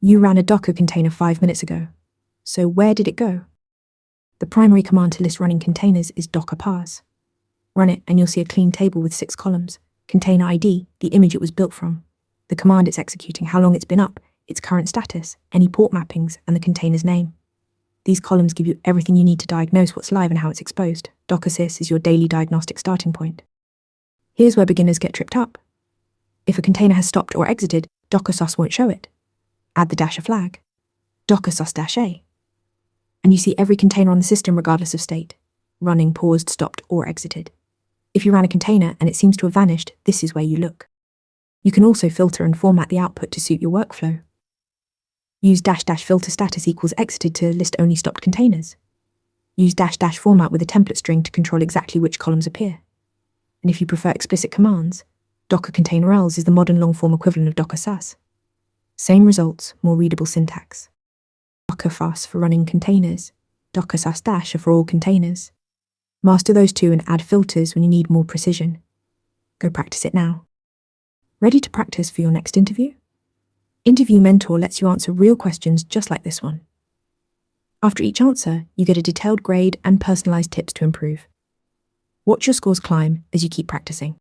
You ran a Docker container 5 minutes ago. So where did it go? The primary command to list running containers is docker parse. Run it and you'll see a clean table with 6 columns. Container ID, the image it was built from. The command it's executing, how long it's been up, its current status, any port mappings, and the container's name. These columns give you everything you need to diagnose what's live and how it's exposed. Docker Sys is your daily diagnostic starting point. Here's where beginners get tripped up. If a container has stopped or exited, Docker Sus won't show it. Add the -a flag. Docker Sus-A. And you see every container on the system regardless of state. Running, paused, stopped, or exited. If you ran a container and it seems to have vanished, this is where you look. You can also filter and format the output to suit your workflow. Use -- filter status equals exited to list only stopped containers. Use -- format with a template string to control exactly which columns appear. And if you prefer explicit commands, Docker container-ls is the modern long-form equivalent of Docker Sus. Same results, more readable syntax. Docker Fus for running containers, Docker Sus - are for all containers. Master those two and add filters when you need more precision. Go practice it now. Ready to practice for your next interview? Interview Mentor lets you answer real questions just like this one. After each answer, you get a detailed grade and personalized tips to improve. Watch your scores climb as you keep practicing.